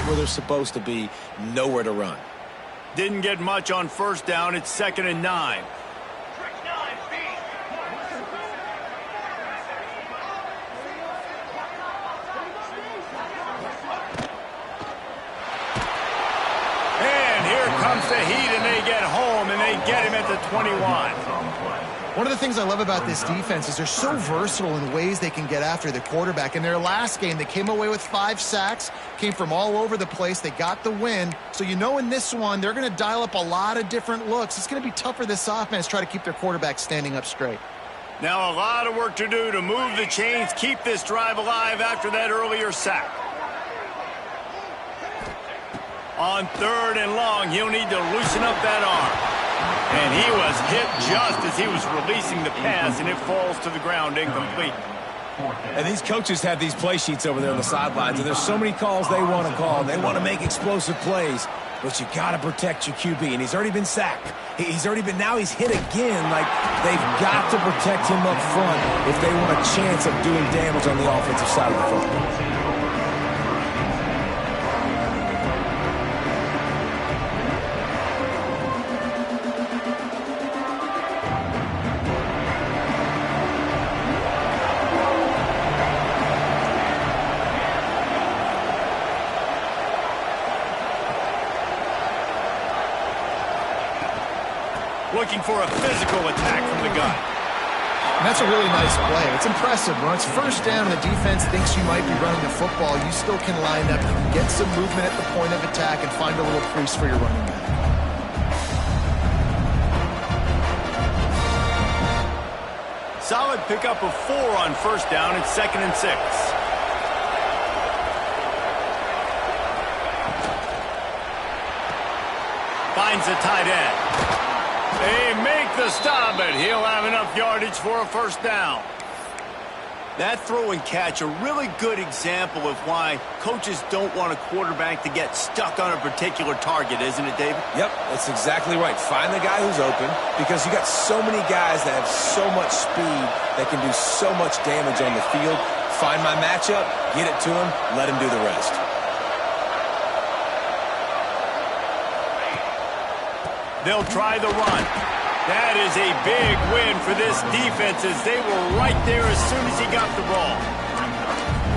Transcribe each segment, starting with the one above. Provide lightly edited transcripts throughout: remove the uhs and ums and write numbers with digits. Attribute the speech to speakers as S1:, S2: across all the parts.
S1: where they're supposed to be, nowhere to run.
S2: Didn't get much on first down. It's 2nd and 9. And here comes the heat, and they get home, and they get him at the 21.
S3: One of the things I love about this defense is they're so versatile in the ways they can get after the quarterback. In their last game, they came away with 5 sacks, came from all over the place. They got the win. So you know in this one, they're going to dial up a lot of different looks. It's going to be tough for this offense to try to keep their quarterback standing up straight.
S2: Now a lot of work to do to move the chains, keep this drive alive after that earlier sack. On 3rd and long, he'll need to loosen up that arm. And he was hit just as he was releasing the pass, and it falls to the ground incomplete.
S1: And these coaches have these play sheets over there on the sidelines, and there's so many calls they want to call. They want to make explosive plays, but you got to protect your QB, and he's already been sacked. Now he's hit again. Like, they've got to protect him up front if they want a chance of doing damage on the offensive side of the football.
S2: Looking for a physical attack from the gun.
S3: And that's a really nice play. It's impressive. When it's first down and the defense thinks you might be running the football, you still can line up. You can get some movement at the point of attack and find a little crease for your running back.
S2: Solid pickup of 4 on first down. It's 2nd and 6. Finds the tight end. They make the stop, but he'll have enough yardage for a first down. That throw and catch, a really good example of why coaches don't want a quarterback to get stuck on a particular target, isn't it, David?
S1: Yep, that's exactly right. Find the guy who's open, because you got so many guys that have so much speed that can do so much damage on the field. Find my matchup, get it to him, let him do the rest.
S2: They'll try the run. That is a big win for this defense, as they were right there as soon as he got the ball.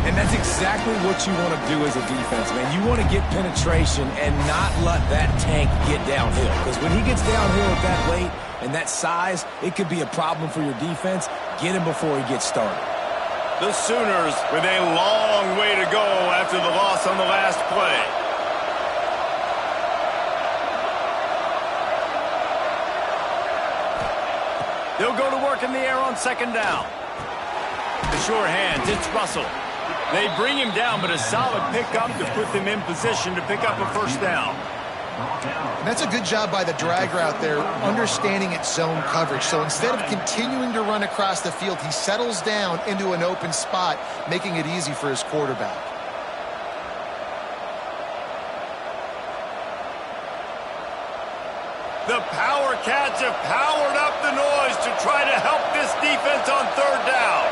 S1: And that's exactly what you want to do as a defense, man. You want to get penetration and not let that tank get downhill. Because when he gets downhill at that weight and that size, it could be a problem for your defense. Get him before he gets started.
S2: The Sooners with a long way to go after the loss on the last play. They'll go to work in the air on 2nd down. The sure hands, it's Russell. They bring him down, but a solid pickup to put them in position to pick up a first down.
S3: And that's a good job by the drag route there, understanding its zone coverage. So instead of continuing to run across the field, he settles down into an open spot, making it easy for his quarterback.
S2: The Power Cats have powered up the noise to try to help this defense on 3rd down.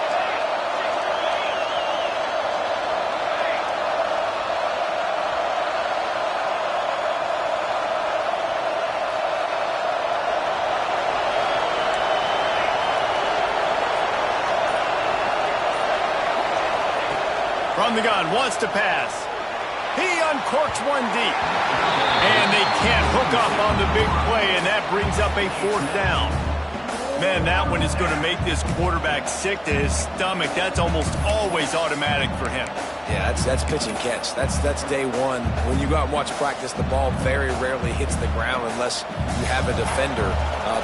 S2: From the gun, wants to pass. He uncorks one deep. And they can't hook up on the big play, and that brings up a 4th down. Man, that one is going to make this quarterback sick to his stomach. That's almost always automatic for him.
S1: Yeah, that's pitch and catch. That's day one. When you go out and watch practice, the ball very rarely hits the ground unless you have a defender,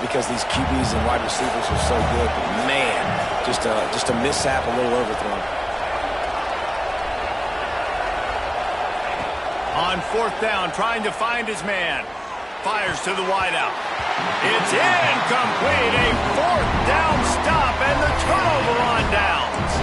S1: because these QBs and wide receivers are so good. But man, just a mishap, a little overthrown.
S2: On 4th down, trying to find his man. Fires to the wideout. It's incomplete. A 4th down stop and the turnover on downs.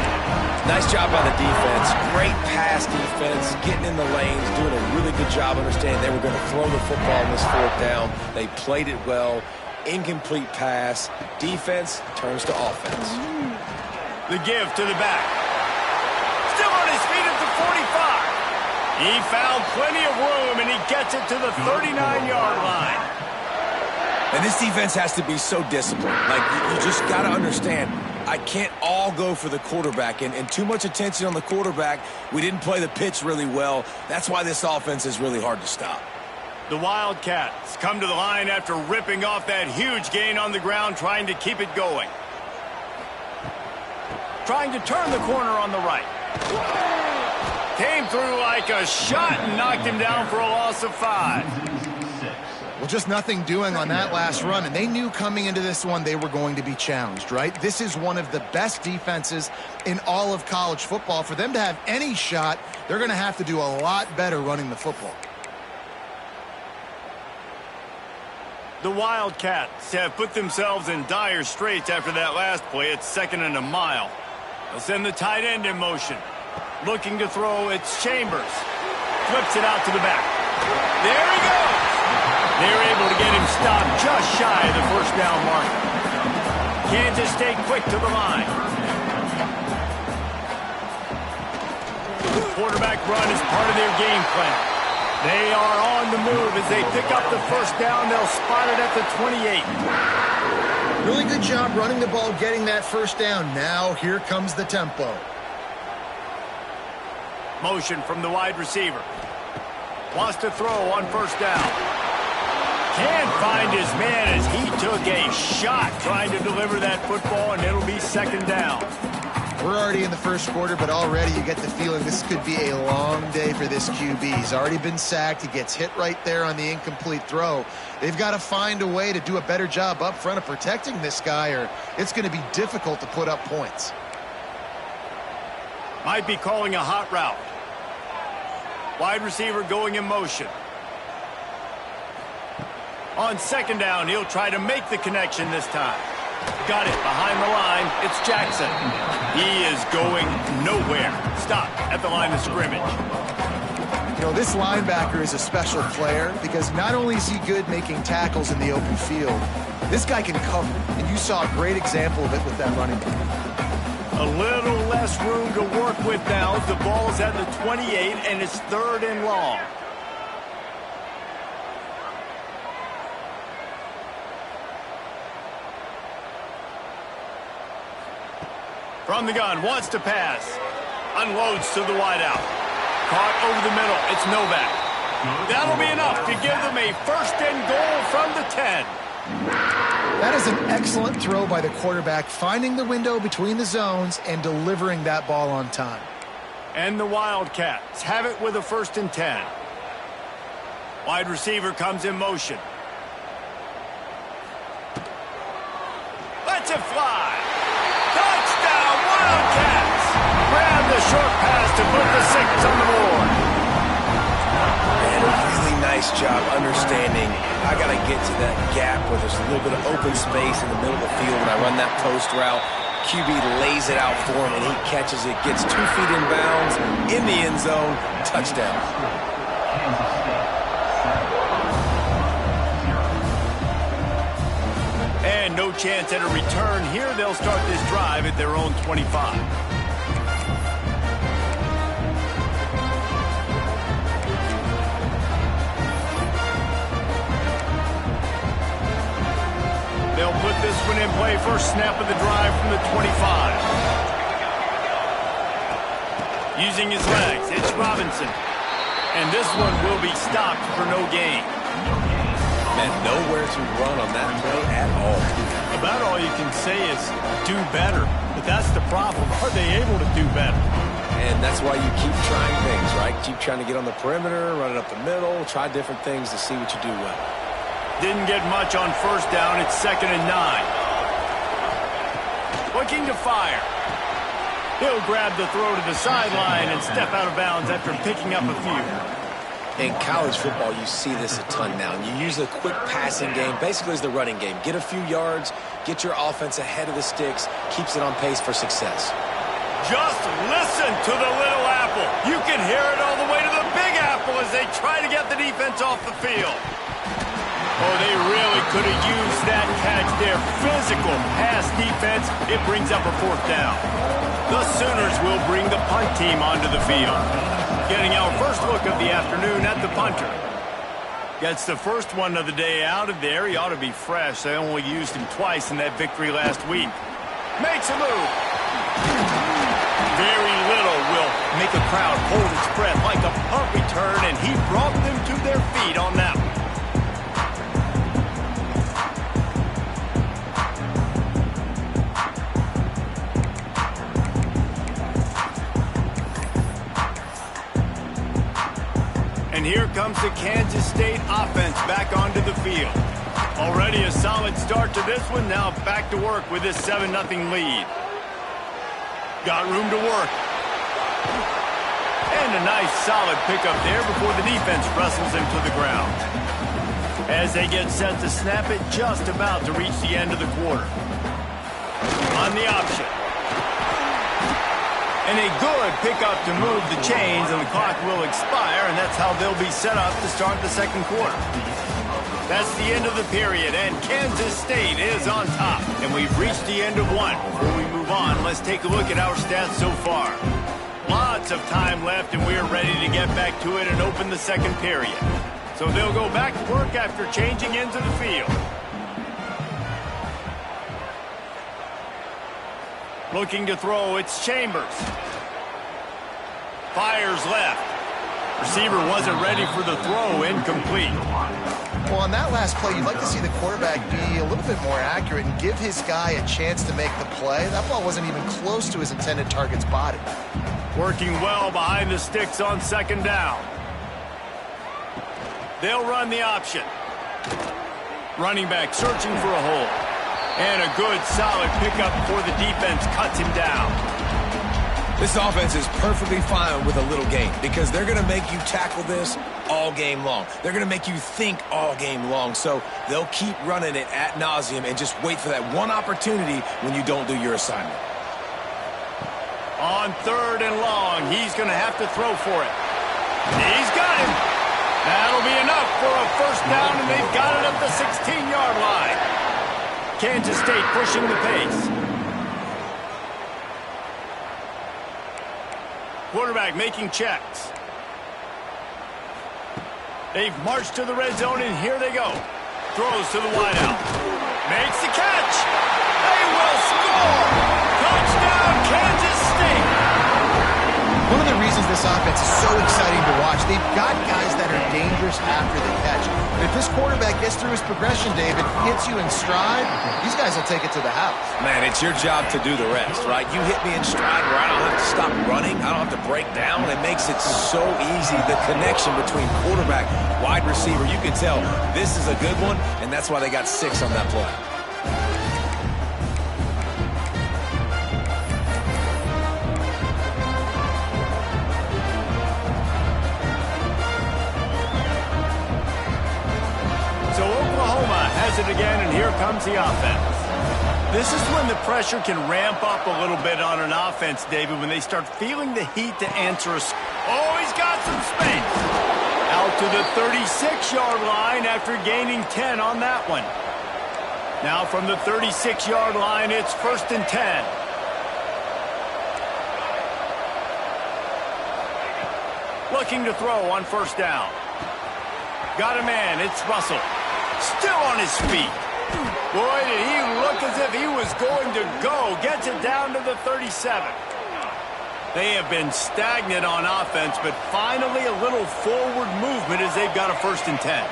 S1: Nice job by the defense. Great pass defense, getting in the lanes, doing a really good job understanding they were going to throw the football in this 4th down. They played it well. Incomplete pass. Defense turns to offense.
S2: The give to the back. Still on his feet at the 45. He found plenty of room, and he gets it to the 39-yard line.
S1: And this defense has to be so disciplined. Like, you just got to understand, I can't all go for the quarterback. And too much attention on the quarterback. We didn't play the pitch really well. That's why this offense is really hard to stop.
S2: The Wildcats come to the line after ripping off that huge gain on the ground, trying to keep it going. Trying to turn the corner on the right. Came through like a shot and knocked him down for a loss of 5.
S3: Well, just nothing doing on that last run, and they knew coming into this one they were going to be challenged, right? This is one of the best defenses in all of college football. For them to have any shot, they're going to have to do a lot better running the football.
S2: The Wildcats have put themselves in dire straits after that last play. It's 2nd and a mile. They'll send the tight end in motion. Looking to throw, it's Chambers. Flips it out to the back. There he goes! They're able to get him stopped just shy of the first down mark. Kansas stay quick to the line. The quarterback run is part of their game plan. They are on the move as they pick up the first down. They'll spot it at the 28.
S3: Really good job running the ball, getting that first down. Now here comes the tempo.
S2: Motion from the wide receiver. Wants to throw on first down. Can't find his man as he took a shot trying to deliver that football, and it'll be 2nd down.
S3: We're already in the first quarter, but already you get the feeling this could be a long day for this QB. He's already been sacked. He gets hit right there on the incomplete throw. They've got to find a way to do a better job up front of protecting this guy, or it's going to be difficult to put up points.
S2: Might be calling a hot route. Wide receiver going in motion. On 2nd down, he'll try to make the connection this time. Got it behind the line. It's Jackson. He is going nowhere. Stop at the line of scrimmage.
S3: You know, this linebacker is a special player because not only is he good making tackles in the open field, this guy can cover. And you saw a great example of it with that running back.
S2: A little less room to work with now. The ball's at the 28, and it's 3rd and long. From the gun, wants to pass. Unloads to the wideout. Caught over the middle. It's Novak. That'll be enough to give them a 1st and goal from the 10.
S3: That is an excellent throw by the quarterback, finding the window between the zones and delivering that ball on time.
S2: And the Wildcats have it with a 1st and 10. Wide receiver comes in motion. Lets it fly. Touchdown, Wildcats! Grab the short pass to put the 6 on the board.
S1: And a really nice job understanding I got to get to that gap where there's a little bit of open space in the middle of the field when I run that post route. QB lays it out for him, and he catches it, gets 2 feet in bounds, in the end zone, touchdown.
S2: And no chance at a return here. They'll start this drive at their own 25. They'll put this one in play. First snap of the drive from the 25. Using his legs, it's Robinson. And this one will be stopped for no gain.
S1: And nowhere to run on that play at all.
S2: About all you can say is do better. But that's the problem. Are they able to do better?
S1: And that's why you keep trying things, right? Keep trying to get on the perimeter, run it up the middle, try different things to see what you do well.
S2: Didn't get much on first down. It's 2nd and 9. Looking to fire. He'll grab the throw to the sideline and step out of bounds after picking up a few.
S1: In college football, you see this a ton now. And you use a quick passing game, basically as the running game. Get a few yards, get your offense ahead of the sticks, keeps it on pace for success.
S2: Just listen to the little apple. You can hear it all the way to the big apple as they try to get the defense off the field. Oh, they really could have used that catch there. Physical pass defense. It brings up a 4th down. The Sooners will bring the punt team onto the field. Getting our first look of the afternoon at the punter. Gets the first one of the day out of there. He ought to be fresh. They only used him twice in that victory last week. Makes a move. Very little will make a crowd hold its breath like a punt return, and he brought them to their feet on that one. And here comes the Kansas State offense back onto the field. Already a solid start to this one. Now back to work with this 7-0 lead. Got room to work. And a nice solid pickup there before the defense wrestles him to the ground. As they get set to snap it, just about to reach the end of the quarter. On the option. And a good pickup to move the chains, and the clock will expire, and that's how they'll be set up to start the second quarter. That's the end of the period, and Kansas State is on top. And we've reached the end of one. Before we move on, let's take a look at our stats so far. Lots of time left, and we're ready to get back to it and open the second period. So they'll go back to work after changing into the field. Looking to throw, it's Chambers. Fires left. Receiver wasn't ready for the throw, incomplete.
S3: Well, on that last play, you'd like to see the quarterback be a little bit more accurate and give his guy a chance to make the play. That ball wasn't even close to his intended target's body.
S2: Working well behind the sticks on second down. They'll run the option. Running back searching for a hole. And a good, solid pickup before the defense cuts him down.
S1: This offense is perfectly fine with a little game because they're going to make you tackle this all game long. They're going to make you think all game long. So they'll keep running it ad nauseum and just wait for that one opportunity when you don't do your assignment.
S2: On third and long, he's going to have to throw for it. He's got him. That'll be enough for a first down, and they've got it at the 16-yard line. Kansas State pushing the pace. Quarterback making checks. They've marched to the red zone, and here they go. Throws to the wideout. Makes the catch. They will score. Touchdown, Kansas State.
S3: One of the reasons this offense is so exciting to watch, they've got guys that are dangerous after the catch. But if this quarterback gets through his progression, David, hits you in stride, these guys will take it to the house.
S1: Man, it's your job to do the rest, right? You hit me in stride where I don't have to stop running. I don't have to break down. It makes it so easy. The connection between quarterback, wide receiver, you can tell this is a good one, and that's why they got 6 on that play.
S2: It again, and here comes the offense. This is when the pressure can ramp up a little bit on an offense, David, when they start feeling the heat to answer a... Oh, he's got some space. Out to the 36-yard line after gaining 10 on that one. Now from the 36-yard line, it's 1st and 10. Looking to throw on first down. Got a man, it's Russell. Still on his feet. Boy, did he look as if he was going to go. Gets it down to the 37. They have been stagnant on offense, but finally a little forward movement as they've got a 1st and 10.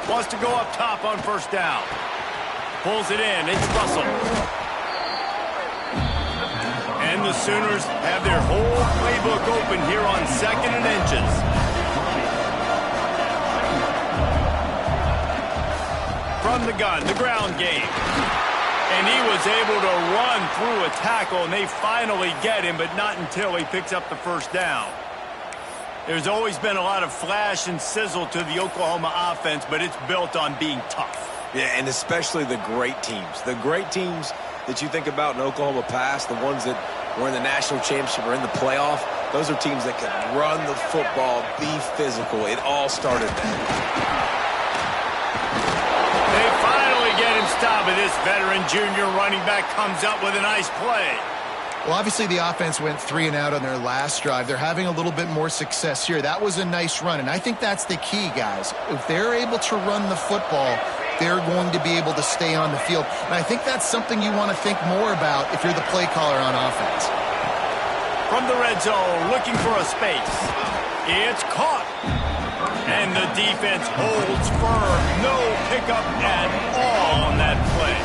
S2: Wants to go up top on first down. Pulls it in. It's Russell. And the Sooners have their whole playbook open here on 2nd and inches. From the gun, the ground game. And he was able to run through a tackle, and they finally get him, but not until he picks up the first down. There's always been a lot of flash and sizzle to the Oklahoma offense, but it's built on being tough.
S1: Yeah, and especially the great teams. The great teams that you think about in Oklahoma past, the ones that were in the national championship or in the playoff, those are teams that can run the football, be physical. It all started there.
S2: but this veteran junior running back comes up with a nice play.
S3: Well, obviously the offense went 3 and out on their last drive. They're having a little bit more success here. That was a nice run, and I think that's the key, guys. If they're able to run the football, they're going to be able to stay on the field. And I think that's something you want to think more about if you're the play caller on offense.
S2: From the red zone, looking for a space. It's caught. And the defense holds firm. No pickup at all on that play.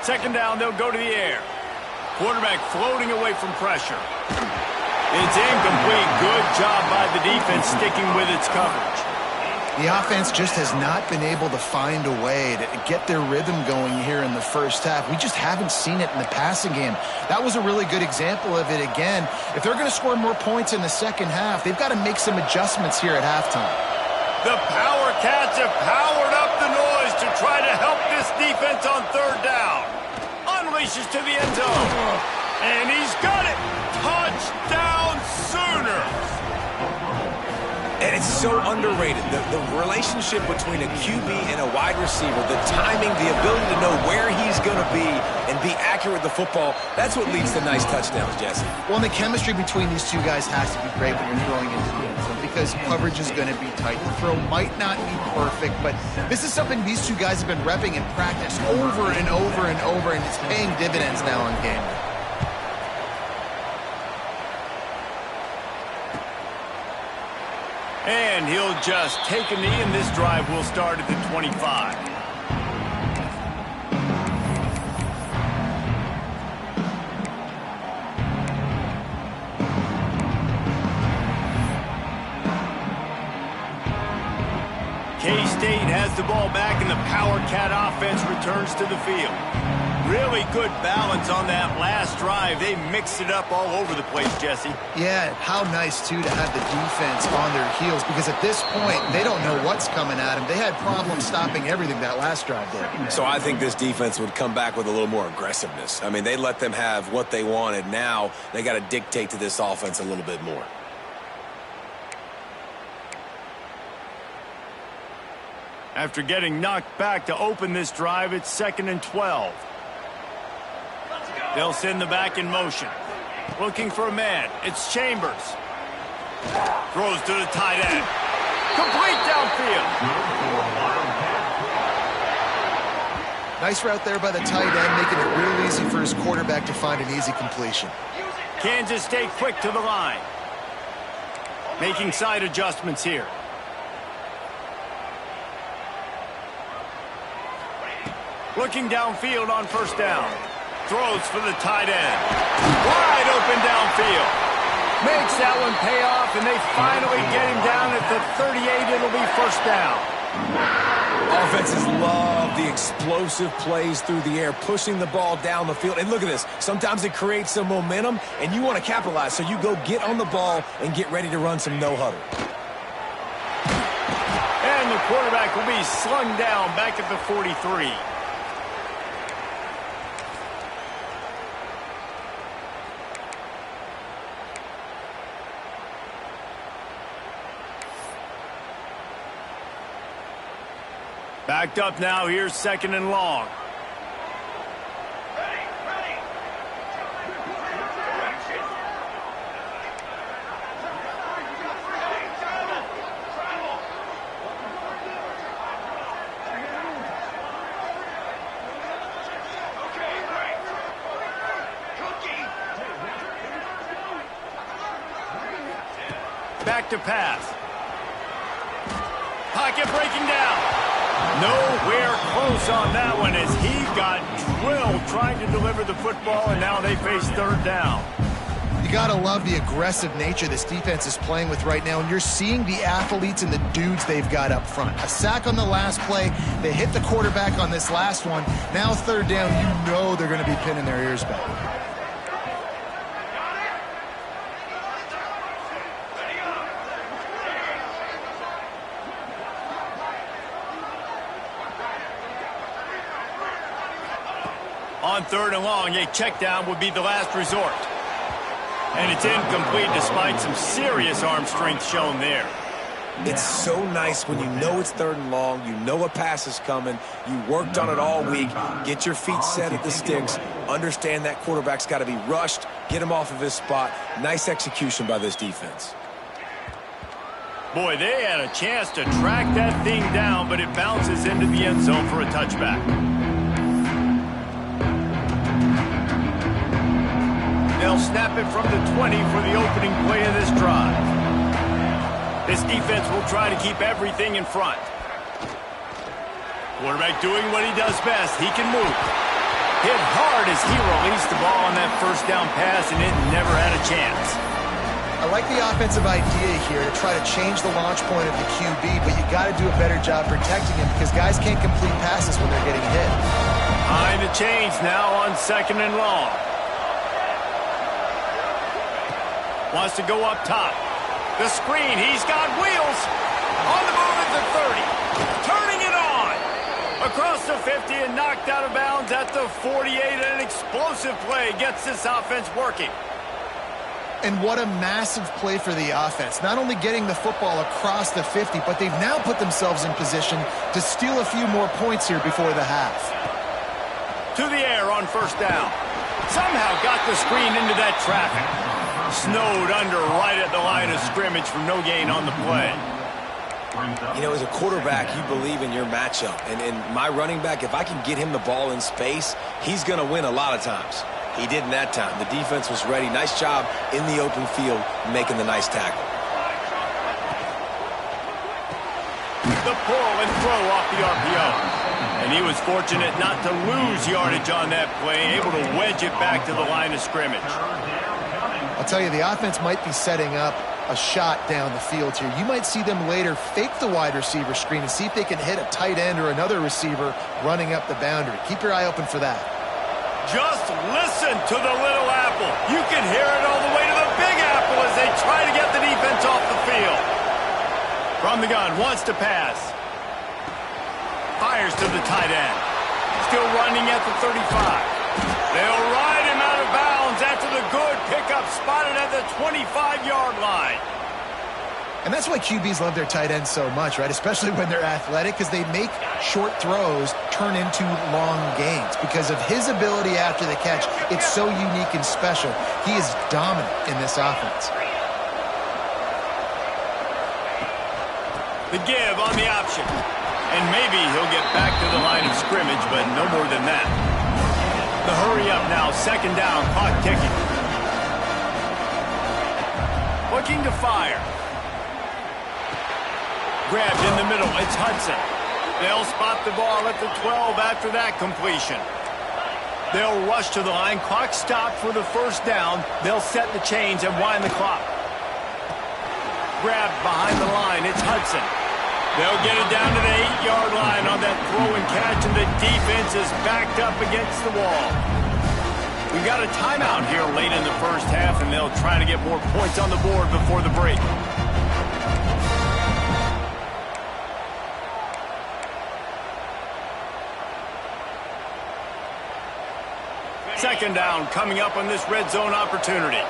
S2: Second down, they'll go to the air. Quarterback floating away from pressure. It's incomplete. Good job by the defense sticking with its coverage.
S3: The offense just has not been able to find a way to get their rhythm going here in the first half. We just haven't seen it in the passing game. That was a really good example of it again. If they're going to score more points in the second half, they've got to make some adjustments here at halftime.
S2: The Power Cats have powered up the noise to try to help this defense on third down. Unleashes to the end zone. And he's got it. Touchdown Sooners.
S1: And it's so underrated. The relationship between a QB and a wide receiver, the timing, the ability to know where he's going to be and be accurate with the football, that's what leads to nice touchdowns, Jesse.
S3: Well, and the chemistry between these two guys has to be great when you're throwing into the end zone because coverage is going to be tight. The throw might not be perfect, but this is something these two guys have been repping in practice over and over and over, and it's paying dividends now on game day.
S2: And he'll just take a knee, and this drive will start at the 25. K-State has the ball back, and the Power Cat offense returns to the field. Really good balance on that last drive. They mixed it up all over the place, Jesse.
S3: Yeah, how nice, too, to have the defense on their heels because at this point, they don't know what's coming at them. They had problems stopping everything that last drive did.
S1: So I think this defense would come back with a little more aggressiveness. I mean, they let them have what they wanted. Now they got to dictate to this offense a little bit more.
S2: After getting knocked back to open this drive, it's 2nd and 12. They'll send the back in motion. Looking for a man. It's Chambers. Throws to the tight end. Complete downfield.
S3: Nice route there by the tight end, making it real easy for his quarterback to find an easy completion.
S2: Kansas State quick to the line. Making side adjustments here. Looking downfield on first down. Throws for the tight end. Wide open downfield. Makes that one pay off, and they finally get him down at the 38. It'll be first down.
S1: Offenses love the explosive plays through the air, pushing the ball down the field. And look at this. Sometimes it creates some momentum, and you want to capitalize. So you go get on the ball and get ready to run some no-huddle.
S2: And the quarterback will be slung down back at the 43. Backed up now. Here's 2nd and long. Back to pass. Pocket breaking down. Nowhere close on that one as he got drilled trying to deliver the football, and now they face third down.
S3: You got to love the aggressive nature this defense is playing with right now, and you're seeing the athletes and the dudes they've got up front. A sack on the last play. They hit the quarterback on this last one. Now third down, you know they're going to be pinning their ears back.
S2: On 3rd and long, a check down would be the last resort. And it's incomplete despite some serious arm strength shown there.
S1: It's so nice when you know it's 3rd and long, you know a pass is coming, you worked on it all week, get your feet set at the sticks, understand that quarterback's got to be rushed, get him off of his spot. Nice execution by this defense.
S2: Boy, they had a chance to track that thing down, but it bounces into the end zone for a touchback. They'll snap it from the 20 for the opening play of this drive. This defense will try to keep everything in front. Quarterback doing what he does best. He can move. Hit hard as he released the ball on that 1st down pass, and it never had a chance.
S3: I like the offensive idea here to try to change the launch point of the QB, but you got to do a better job protecting him because guys can't complete passes when they're getting hit.
S2: Behind the chains now on 2nd and long. Wants to go up top. The screen, he's got wheels. On the move at the 30. Turning it on. Across the 50 and knocked out of bounds at the 48. An explosive play gets this offense working.
S3: And what a massive play for the offense. Not only getting the football across the 50, but they've now put themselves in position to steal a few more points here before the half.
S2: To the air on 1st down. Somehow got the screen into that traffic. Snowed under right at the line of scrimmage from no gain on the play.
S1: You know, as a quarterback, you believe in your matchup. And my running back, if I can get him the ball in space, he's going to win a lot of times. He didn't that time. The defense was ready. Nice job in the open field making the nice tackle.
S2: The pull and throw off the RPO. And he was fortunate not to lose yardage on that play, able to wedge it back to the line of scrimmage.
S3: I'll tell you, the offense might be setting up a shot down the field here. You might see them later fake the wide receiver screen and see if they can hit a tight end or another receiver running up the boundary. Keep your eye open for that.
S2: Just listen to the little apple. You can hear it all the way to the big apple as they try to get the defense off the field. From the gun, wants to pass. Fires to the tight end. Still running at the 35. They'll ride him out of bounds after the good pickup spotted at the 25-yard line.
S3: And that's why QBs love their tight ends so much, right? Especially when they're athletic, because they make short throws turn into long gains. Because of his ability after the catch, it's so unique and special. He is dominant in this offense.
S2: The give on the option. And maybe he'll get back to the line of scrimmage, but no more than that. The hurry up now, 2nd down, clock ticking. Looking to fire. Grabbed in the middle, it's Hudson. They'll spot the ball at the 12 after that completion. They'll rush to the line, clock stopped for the 1st down. They'll set the chains and wind the clock. Grabbed behind the line, it's Hudson. They'll get it down to the 8-yard line on that throw and catch, and the defense is backed up against the wall. We've got a timeout here late in the 1st half, and they'll try to get more points on the board before the break. Second down coming up on this red zone opportunity.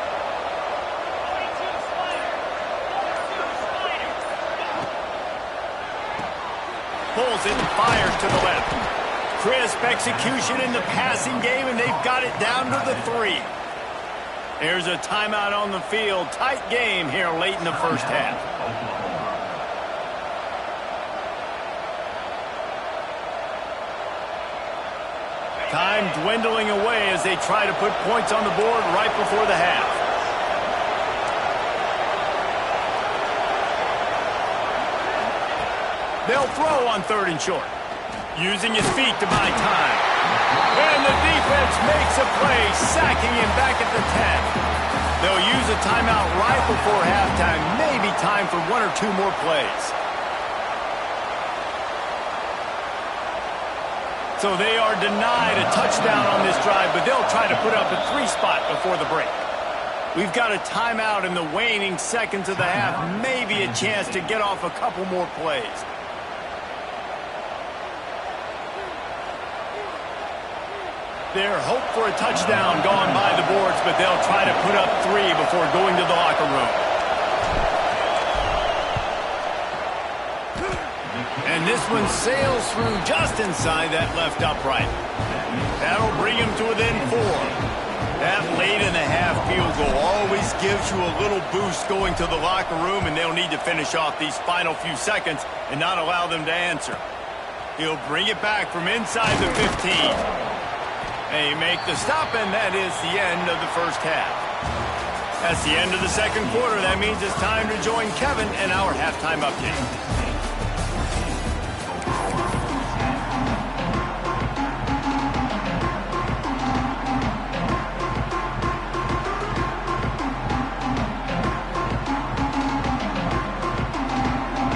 S2: Pulls it and fires to the left. Crisp execution in the passing game, and they've got it down to the 3. There's a timeout on the field. Tight game here late in the 1st half. Time dwindling away as they try to put points on the board right before the half. They'll throw on 3rd and short. Using his feet to buy time. And the defense makes a play, sacking him back at the 10. They'll use a timeout right before halftime. Maybe time for 1 or 2 more plays. So they are denied a touchdown on this drive, but they'll try to put up a 3 spot before the break. We've got a timeout in the waning seconds of the half. Maybe a chance to get off a couple more plays. Their hope for a touchdown gone by the boards, but they'll try to put up 3 before going to the locker room. And this one sails through just inside that left upright. That'll bring him to within 4. That late in the half field goal always gives you a little boost going to the locker room, and they'll need to finish off these final few seconds and not allow them to answer. He'll bring it back from inside the 15. They make the stop, and that is the end of the first half. That's the end of the second quarter. That means it's time to join Kevin and our halftime update.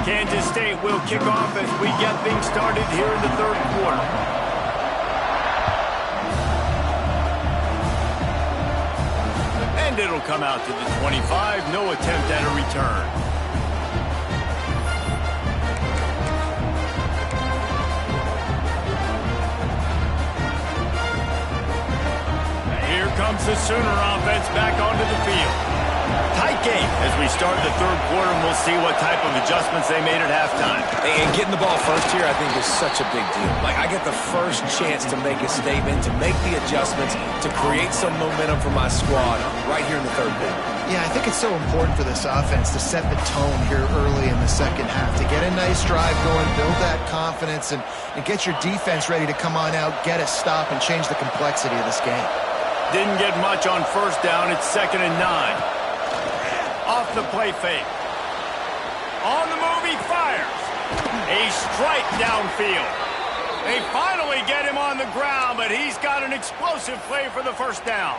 S2: Kansas State will kick off as we get things started here in the third quarter. And it'll come out to the 25. No attempt at a return. Here comes the Sooner offense back onto the field. Tight game as we start the third quarter, and we'll see what type of adjustments they made at halftime.
S1: And getting the ball first here, I think, is such a big deal. Like, I get the first chance to make a statement, to make the adjustments, to create some momentum for my squad right here in the third quarter.
S3: Yeah, I think it's so important for this offense to set the tone here early in the second half, to get a nice drive going, build that confidence, and get your defense ready to come on out, get a stop, and change the complexity of this game.
S2: Didn't get much on first down. It's 2nd and 9. Off the play fake. On the move, he fires. A strike downfield. They finally get him on the ground, but he's got an explosive play for the first down.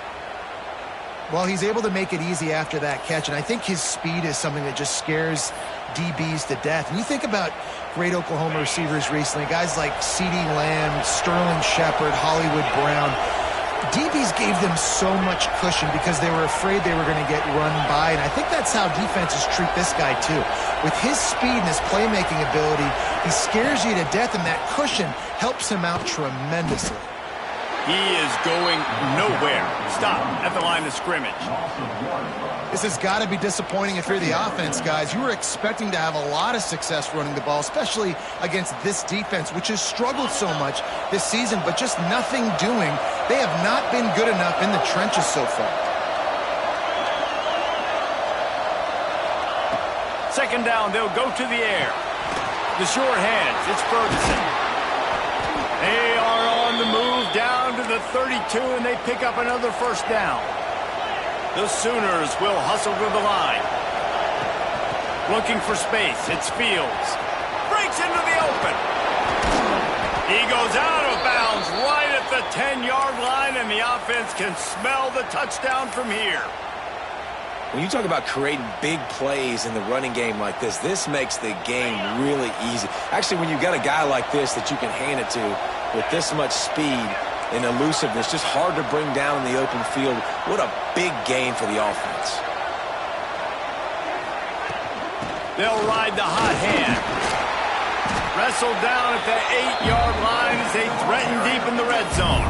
S3: Well, he's able to make it easy after that catch, and I think his speed is something that just scares DBs to death. And you think about great Oklahoma receivers recently, guys like CeeDee Lamb, Sterling Shepard, Hollywood Brown. DBs gave them so much cushion because they were afraid they were going to get run by, and I think that's how defenses treat this guy too. With his speed and his playmaking ability, he scares you to death, and that cushion helps him out tremendously.
S2: He is going nowhere. Stop at the line of scrimmage.
S3: This has got to be disappointing if you're the offense, guys. You were expecting to have a lot of success running the ball, especially against this defense, which has struggled so much this season, but just nothing doing. They have not been good enough in the trenches so far.
S2: Second down, they'll go to the air. The short hands, it's Ferguson. They are on the move down to the 32, and they pick up another first down. The Sooners will hustle to the line. Looking for space, it's Fields. Breaks into the open. He goes out of bounds right at the 10-yard line, and the offense can smell the touchdown from here.
S1: When you talk about creating big plays in the running game like this, this makes the game really easy. Actually, when you've got a guy like this that you can hand it to with this much speed and elusiveness, just hard to bring down in the open field. What a big game for the offense.
S2: They'll ride the hot hand. Wrestled down at the 8-yard line as they threaten deep in the red zone.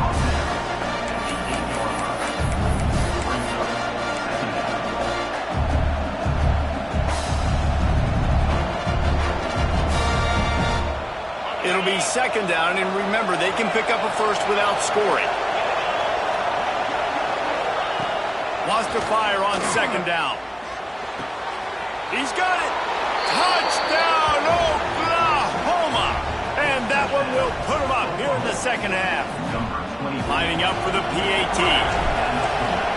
S2: It'll be second down, and remember, they can pick up a first without scoring. Wants to fire on second down. He's got it. Touchdown, Oklahoma! And that one will put him up here in the second half. Lining up for the PAT.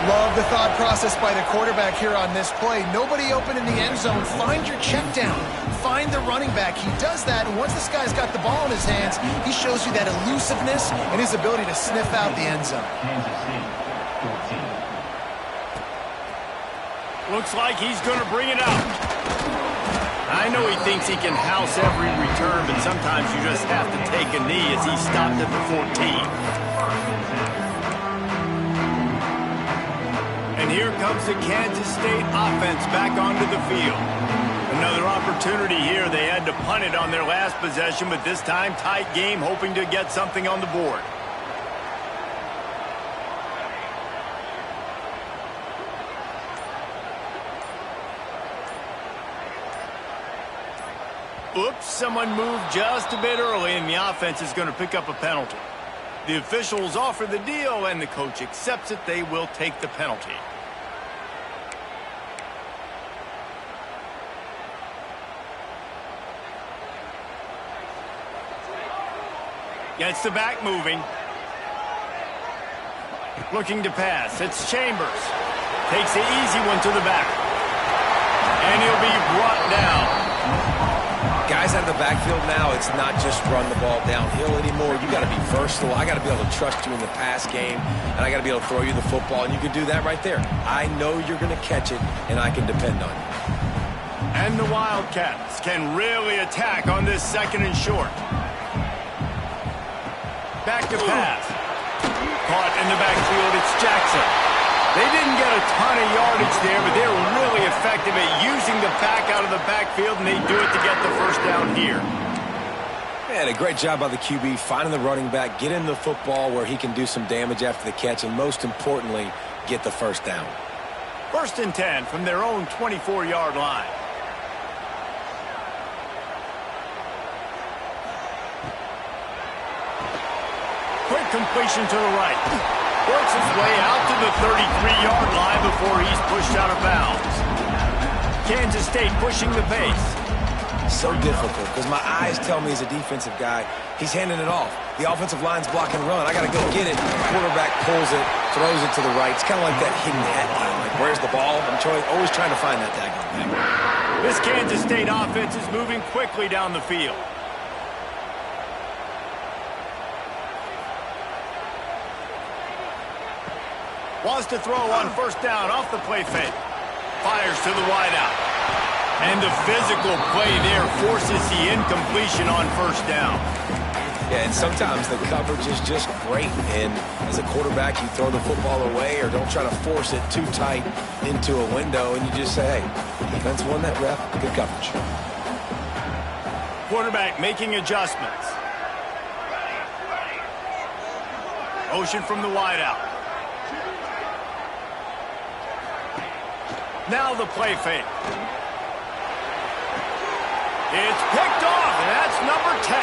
S3: Love the thought process by the quarterback here on this play. Nobody open in the end zone. Find your check down. Find the running back. He does that, and once this guy's got the ball in his hands, he shows you that elusiveness and his ability to sniff out the end zone.
S2: Looks like he's going to bring it out. I know he thinks he can house every return, but sometimes you just have to take a knee as he stopped at the 14. And here comes the Kansas State offense back onto the field. Another opportunity here. They had to punt it on their last possession, but this time tight game, hoping to get something on the board. Oops, someone moved just a bit early, and the offense is going to pick up a penalty. The officials offer the deal, and the coach accepts it. They will take the penalty. Gets the back moving. Looking to pass. It's Chambers. Takes the easy one to the back. And he'll be brought down.
S1: Guys out of the backfield now, it's not just run the ball downhill anymore. You got to be versatile. I got to be able to trust you in the pass game, and I got to be able to throw you the football, and you can do that right there. I know you're going to catch it, and I can depend on you.
S2: And the Wildcats can really attack on this 2nd and short. Back to pass. Caught in the backfield, it's Jackson. They didn't get a ton of yardage there, but they're really effective at using the back out of the backfield, and they do it to get the first down here.
S1: Man, a great job by the QB, finding the running back, get him the football where he can do some damage after the catch, and most importantly, get the first down.
S2: 1st and 10 from their own 24-yard line. Quick completion to the right. Works his way out to the 33-yard line before he's pushed out of bounds. Kansas State pushing the pace.
S1: So difficult because my eyes tell me as a defensive guy, he's handing it off. The offensive line's blocking run. I got to go get it. Quarterback pulls it, throws it to the right. It's kind of like that hidden hat game. Like, where's the ball? I'm always trying to find that daggone thing.
S2: This Kansas State offense is moving quickly down the field. Wants to throw on 1st down off the play fake. Fires to the wideout. And the physical play there forces the incompletion on 1st down.
S1: Yeah, and sometimes the coverage is just great. And as a quarterback, you throw the football away or don't try to force it too tight into a window, and you just say, hey, defense won that rep. Good coverage.
S2: Quarterback making adjustments. Motion from the wideout. Now the play fake. It's picked off, and that's number 10.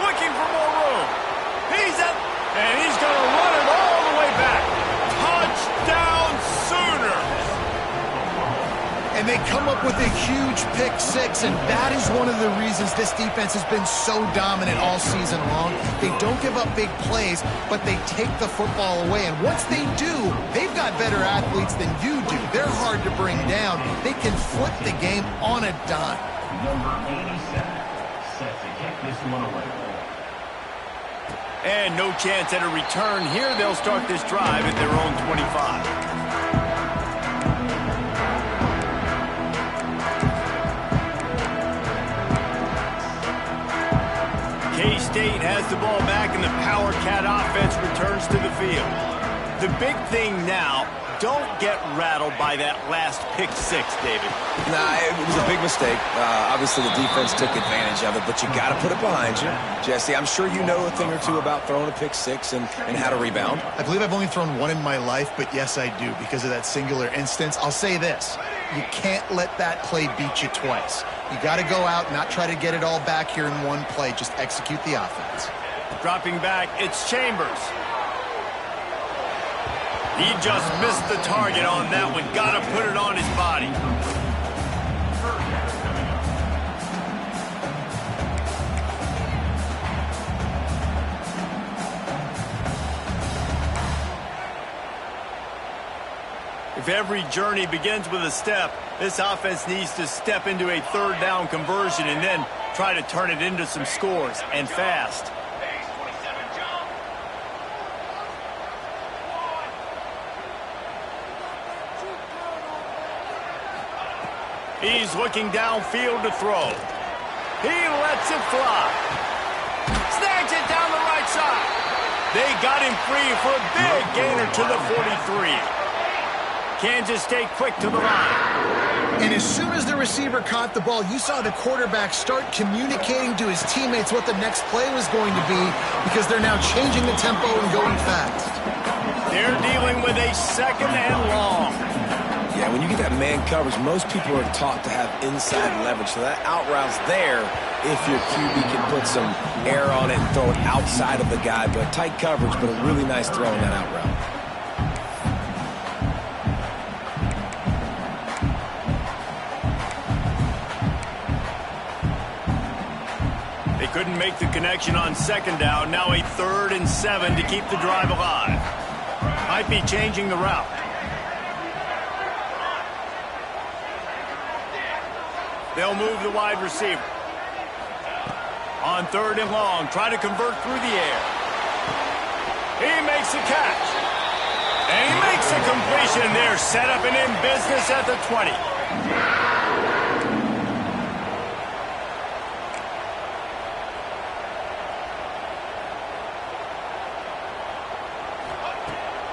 S2: Looking for more room. He's up, and he's going to run it all the way back. Touchdown Sooners!
S3: And they come up with a huge pick 6, and that is one of the reasons this defense has been so dominant all season long. They don't give up big plays, but they take the football away. And once they do, they've got better athletes than you do. They're hard to bring down. They can flip the game on a dime.
S4: Number 87, set to kick this one away.
S2: And no chance at a return here. They'll start this drive at their own 25. K-State has the ball back, and the Power Cat offense returns to the field. The big thing now, don't get rattled by that last pick 6, David.
S1: Nah, it was a big mistake. Obviously, the defense took advantage of it, but you got to put it behind you. Jesse, I'm sure you know a thing or two about throwing a pick 6 and how to rebound.
S3: I believe I've only thrown one in my life, but yes, I do because of that singular instance. I'll say this. You can't let that play beat you twice. You got to go out, not try to get it all back here in one play. Just execute the offense.
S2: Dropping back, it's Chambers. He just missed the target on that one. Got to put it on his body. If every journey begins with a step, this offense needs to step into a 3rd down conversion and then try to turn it into some scores, and fast. He's looking downfield to throw. He lets it fly. Snags it down the right side. They got him free for a big gainer to the 43. Kansas State quick to the line.
S3: And as soon as the receiver caught the ball, you saw the quarterback start communicating to his teammates what the next play was going to be because they're now changing the tempo and going fast.
S2: They're dealing with a 2nd and long.
S1: Yeah, when you get that man coverage, most people are taught to have inside leverage. So that out route's there if your QB can put some air on it and throw it outside of the guy. But tight coverage, but a really nice throw in that out route.
S2: They couldn't make the connection on second down. Now a 3rd and 7 to keep the drive alive. Might be changing the route. They'll move the wide receiver. On 3rd and long, try to convert through the air. He makes a catch. And he makes a completion. They're set up and in business at the 20.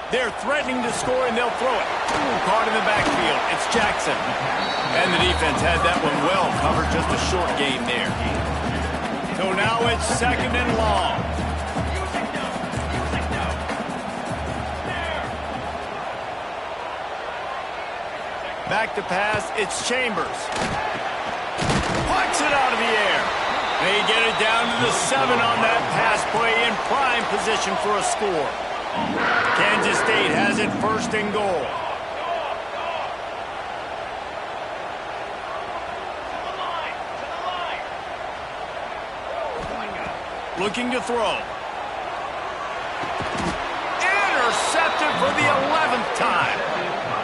S2: They're threatening to score, and they'll throw it. Caught in the backfield. It's Jackson. And the defense had that one well covered. Just a short game there. So now it's 2nd and long. Back to pass. It's Chambers. Pucks it out of the air. They get it down to the 7 on that pass play in prime position for a score. Kansas State has it 1st and goal. Looking to throw. Intercepted for the 11th time.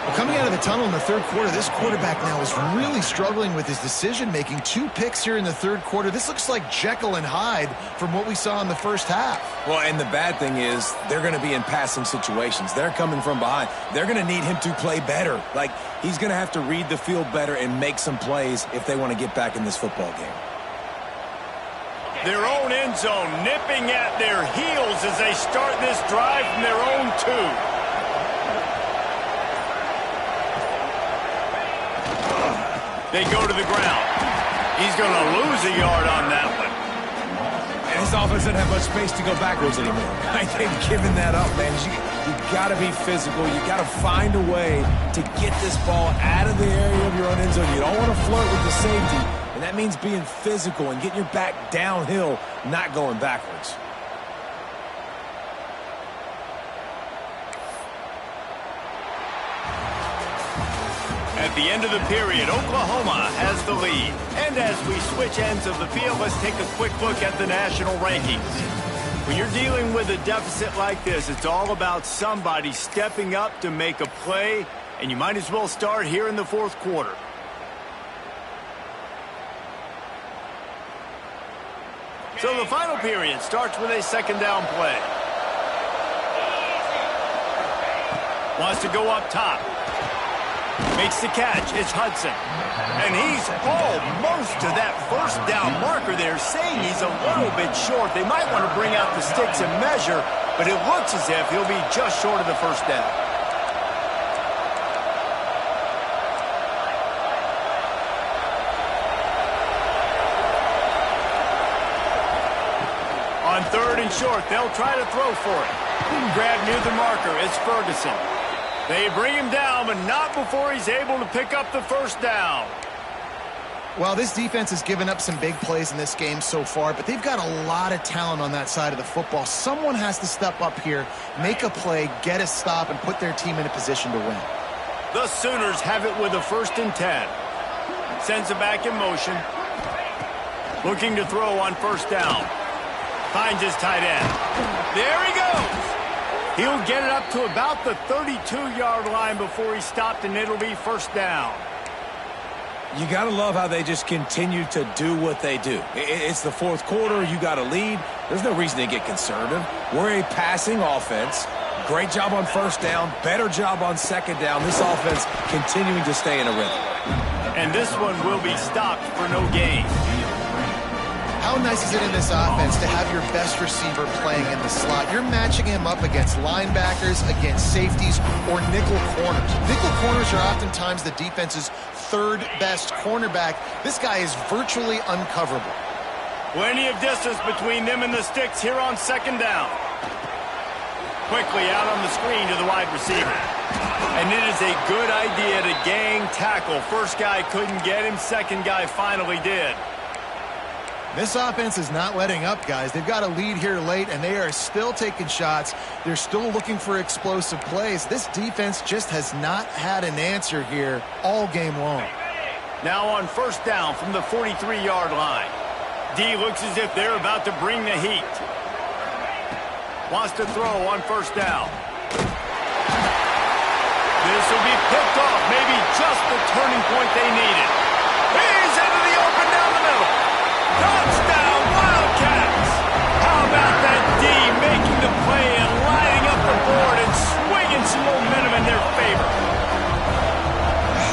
S3: Well, coming out of the tunnel in the 3rd quarter, this quarterback now is really struggling with his decision-making. 2 picks here in the 3rd quarter. This looks like Jekyll and Hyde from what we saw in the first half.
S1: Well, and the bad thing is they're going to be in passing situations. They're coming from behind. They're going to need him to play better. Like, he's going to have to read the field better and make some plays if they want to get back in this football game.
S2: Their own end zone nipping at their heels as they start this drive from their own 2. They go to the ground. He's going to lose a yard on that one.
S1: And his offense doesn't have much space to go backwards anymore. They've given that up, man. You got to be physical. You got to find a way to get this ball out of the area of your own end zone. You don't want to flirt with the safety, and that means being physical and getting your back downhill, not going backwards.
S2: At the end of the period, Oklahoma has the lead. And as we switch ends of the field, let's take a quick look at the national rankings. When you're dealing with a deficit like this, it's all about somebody stepping up to make a play, and you might as well start here in the 4th quarter. So the final period starts with a 2nd down play. Wants to go up top. Makes the catch. It's Hudson. And he's almost to that 1st down marker there, saying he's a little bit short. They might want to bring out the sticks and measure, but it looks as if he'll be just short of the 1st down. On 3rd and short, they'll try to throw for it. Grab near the marker. It's Ferguson. They bring him down, but not before he's able to pick up the 1st down.
S3: Well, this defense has given up some big plays in this game so far, but they've got a lot of talent on that side of the football. Someone has to step up here, make a play, get a stop, and put their team in a position to win.
S2: The Sooners have it with a 1st and 10. Sends it back in motion. Looking to throw on 1st down. Finds his tight end. There he goes. He'll get it up to about the 32-yard line before he stopped, and it'll be 1st down.
S1: You got to love how they just continue to do what they do. It's the 4th quarter. You got a lead. There's no reason to get conservative. We're a passing offense. Great job on 1st down. Better job on 2nd down. This offense continuing to stay in a rhythm.
S2: And this one will be stopped for no gain.
S3: How nice is it in this offense to have your best receiver playing in the slot? You're matching him up against linebackers, against safeties, or nickel corners. Nickel corners are oftentimes the defense's 3rd best cornerback. This guy is virtually uncoverable.
S2: Plenty of distance between them and the sticks here on 2nd down. Quickly out on the screen to the wide receiver. And it is a good idea to gang tackle. First guy couldn't get him. Second guy finally did.
S3: This offense is not letting up, guys. They've got a lead here late, and they are still taking shots. They're still looking for explosive plays. This defense just has not had an answer here all game long.
S2: Now on first down from the 43-yard line. D looks as if they're about to bring the heat. Wants to throw on first down. This will be picked off. Maybe just the turning point they needed. He's into the open down the middle. Touchdown, Wildcats! How about that D making the play and lining up the board and swinging some momentum in their favor?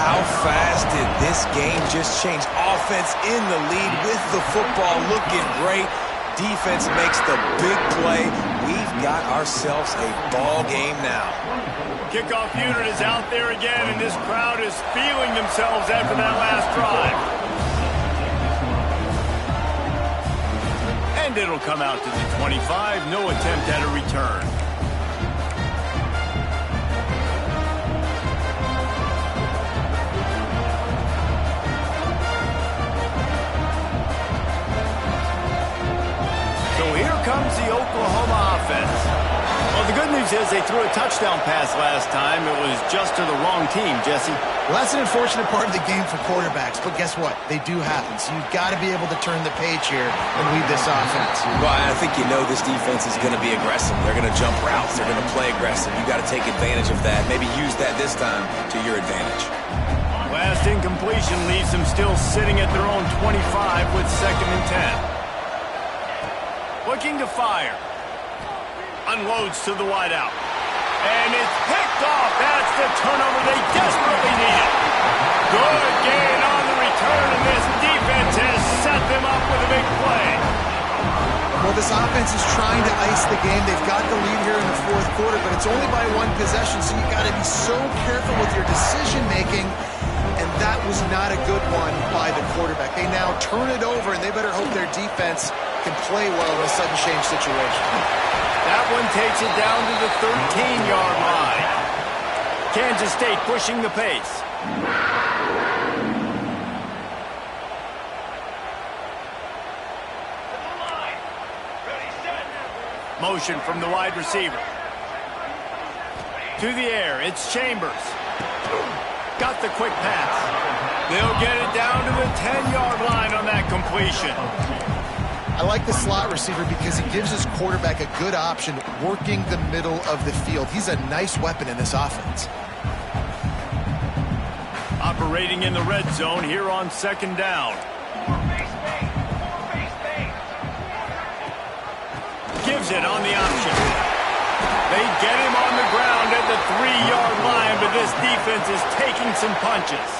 S1: How fast did this game just change? Offense in the lead with the football looking great. Defense makes the big play. We've got ourselves a ball game now.
S2: Kickoff unit is out there again, and this crowd is feeling themselves after that last drive. And it'll come out to the 25. No attempt at a return. So here comes the Oklahoma offense. Well, the good news is they threw a touchdown pass last time. It was just to the wrong team, Jesse.
S3: Well, that's an unfortunate part of the game for quarterbacks, but guess what? They do happen, so you've got to be able to turn the page here and lead this offense.
S1: Well, I think you know this defense is going to be aggressive. They're going to jump routes. They're going to play aggressive. You've got to take advantage of that. Maybe use that this time to your advantage.
S2: Last incompletion leaves them still sitting at their own 25 with 2nd and 10. Looking to fire. Unloads to the wideout. And it's picked off. That's the turnover they desperately needed. Good gain on the return, and this defense has set them up with a big play.
S3: Well, this offense is trying to ice the game. They've got the lead here in the 4th quarter, but it's only by 1 possession, so you've got to be so careful with your decision-making, and that was not a good one by the quarterback. They now turn it over, and they better hope their defense can play well in a sudden change situation.
S2: That one takes it down to the 13-yard line. Kansas State pushing the pace. Motion from the wide receiver. To the air, it's Chambers. Got the quick pass. They'll get it down to the 10-yard line on that completion.
S3: I like the slot receiver because he gives his quarterback a good option working the middle of the field. He's a nice weapon in this offense.
S2: Operating in the red zone here on 2nd down. Gives it on the option. They get him on the ground at the 3-yard line, but this defense is taking some punches.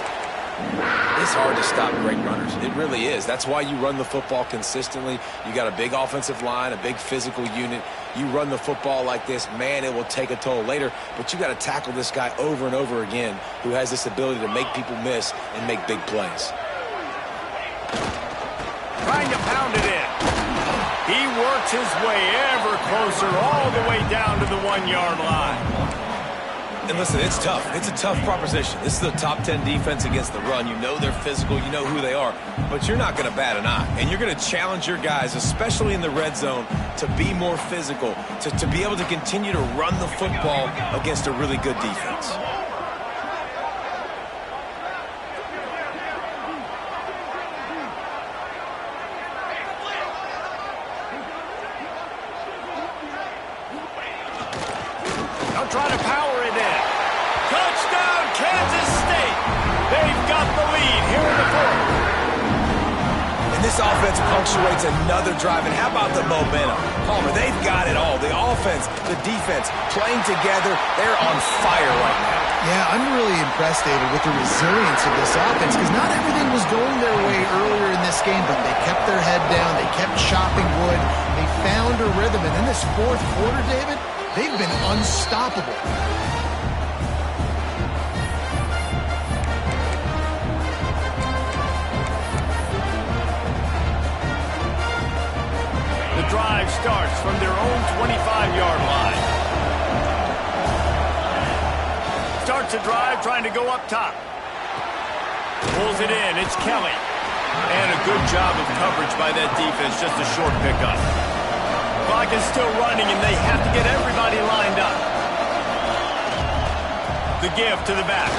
S1: It's hard to stop great runners. It really is. That's why you run the football consistently. You got a big offensive line, a big physical unit. You run the football like this, man, it will take a toll later. But you got to tackle this guy over and over again who has this ability to make people miss and make big plays.
S2: Trying to pound it in. He works his way ever closer all the way down to the 1-yard line.
S1: And listen, it's tough. It's a tough proposition. This is the top 10 defense against the run. You know they're physical. You know who they are. But you're not going to bat an eye. And you're going to challenge your guys, especially in the red zone, to be more physical, to be able to continue to run the football against a really good defense.
S2: They'll try to power it in. Touchdown, Kansas State. They've got the lead here in the 4th.
S1: And this offense punctuates another drive. And how about the momentum? Palmer, they've got it all. The offense, the defense, playing together. They're on fire right now.
S3: Yeah, I'm really impressed, David, with the resilience of this offense because not everything was going their way earlier in this game, but they kept their head down. They kept chopping wood. They found a rhythm. And in this 4th quarter, David, they've been unstoppable.
S2: The drive starts from their own 25-yard line. Starts starts a drive trying to go up top. Pulls it in. It's Kelly. And a good job of coverage by that defense. Just a short pickup. Clock is still running, and they have to get everybody lined up. The give to the back.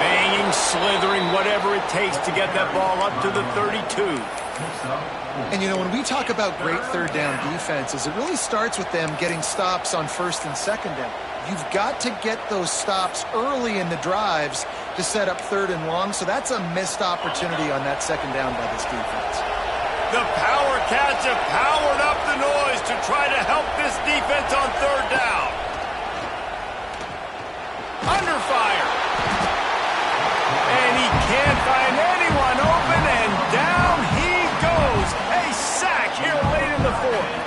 S2: Banging, slithering, whatever it takes to get that ball up to the 32.
S3: And, you know, when we talk about great third down defenses, it really starts with them getting stops on first and second down. You've got to get those stops early in the drives to set up third and long, so that's a missed opportunity on that second down by this defense.
S2: The power cats have powered up the noise to try to help this defense on third down. Under fire. And he can't find anyone open, and down he goes. A sack here late in the fourth.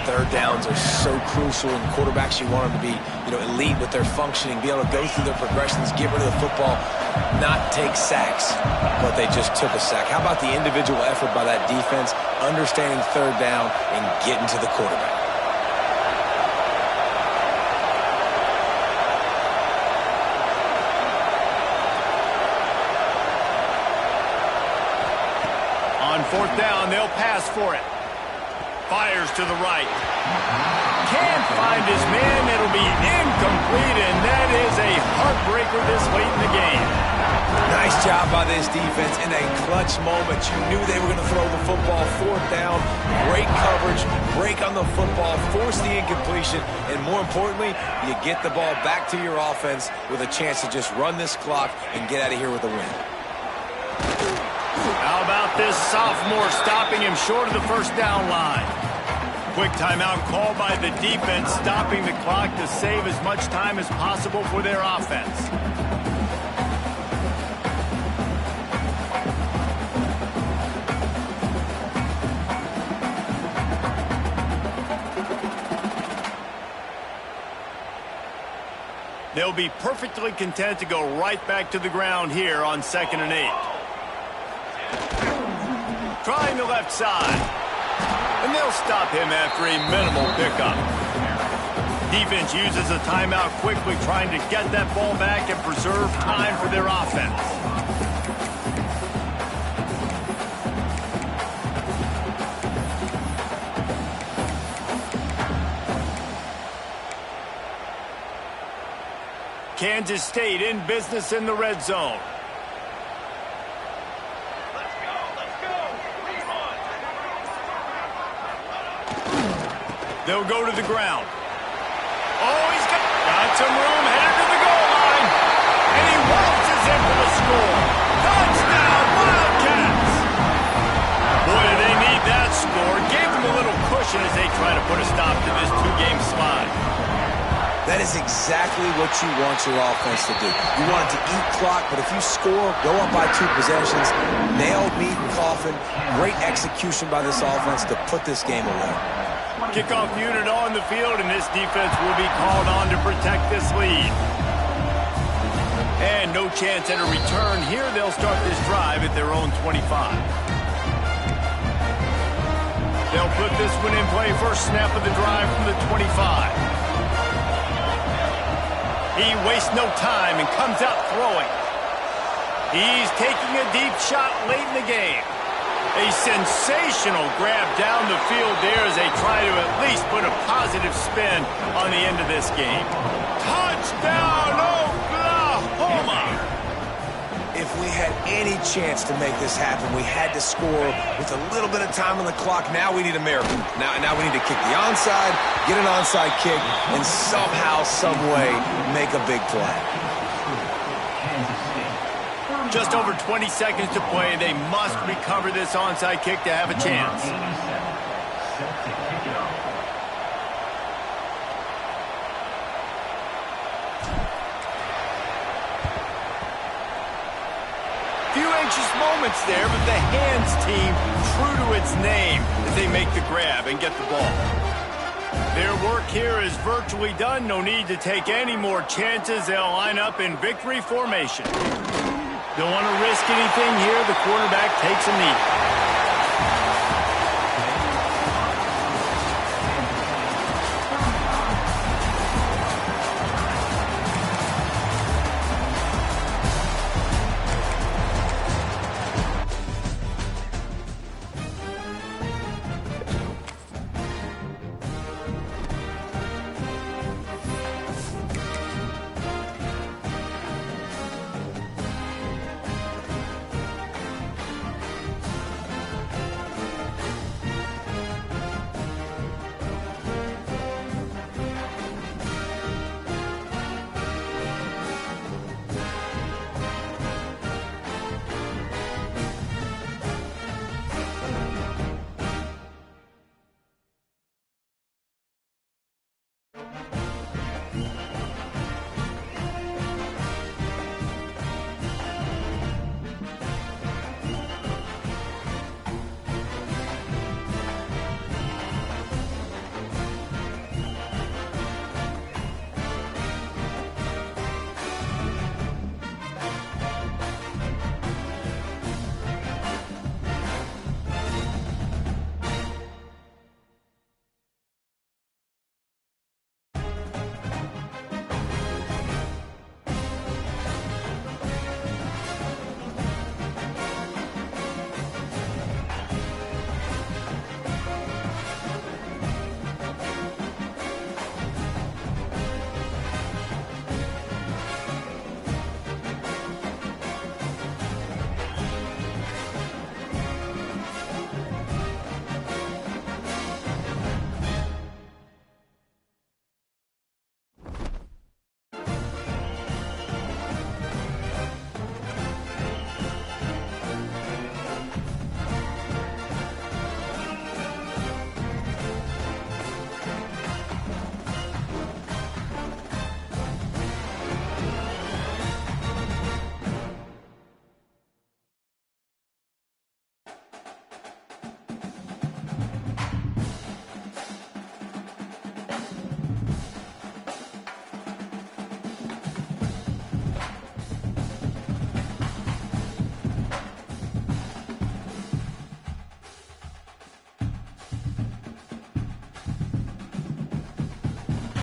S1: Third downs are so crucial, and quarterbacks, you want them to be, elite with their functioning, be able to go through their progressions, get rid of the football, not take sacks. But they just took a sack. How about the individual effort by that defense, understanding third down and getting to the quarterback?
S2: On fourth down, they'll pass for it. Fires to the right. Can't find his man. It'll be incomplete, and that is a heartbreaker this late in the game.
S1: Nice job by this defense in a clutch moment. You knew they were going to throw the football. Fourth down, great coverage, break on the football, force the incompletion, and more importantly, you get the ball back to your offense with a chance to just run this clock and get out of here with a win.
S2: How about this sophomore stopping him short of the first down line? Quick timeout call by the defense, stopping the clock to save as much time as possible for their offense. They'll be perfectly content to go right back to the ground here on 2nd and 8. Trying the left side. And they'll stop him after a minimal pickup. Defense uses a timeout quickly, trying to get that ball back and preserve time for their offense. Kansas State in business in the red zone. They'll go to the ground. Oh, he's got some room, headed to the goal line. And he waltzes in for the score. Touchdown, Wildcats! Boy, do they need that score. Gave them a little cushion as they try to put a stop to this two-game slide.
S1: That is exactly what you want your offense to do. You want it to eat clock, but if you score, go up by 2 possessions, nailed meat and coffin, great execution by this offense to put this game away.
S2: Kickoff unit on the field, and this defense will be called on to protect this lead. And no chance at a return here. They'll start this drive at their own 25. They'll put this one in play. First snap of the drive from the 25. He wastes no time and comes out throwing. He's taking a deep shot late in the game. A sensational grab down the field there as they try to at least put a positive spin on the end of this game. Touchdown, Oklahoma!
S1: If we had any chance to make this happen, we had to score with a little bit of time on the clock. Now we need a miracle. Now we need to kick the onside, get an onside kick, and somehow, some way, make a big play.
S2: Just over 20 seconds to play. They must recover this onside kick to have a chance. Few anxious moments there, but the hands team true to its name as they make the grab and get the ball. Their work here is virtually done. No need to take any more chances. They'll line up in victory formation. Don't want to risk anything here. The quarterback takes a knee.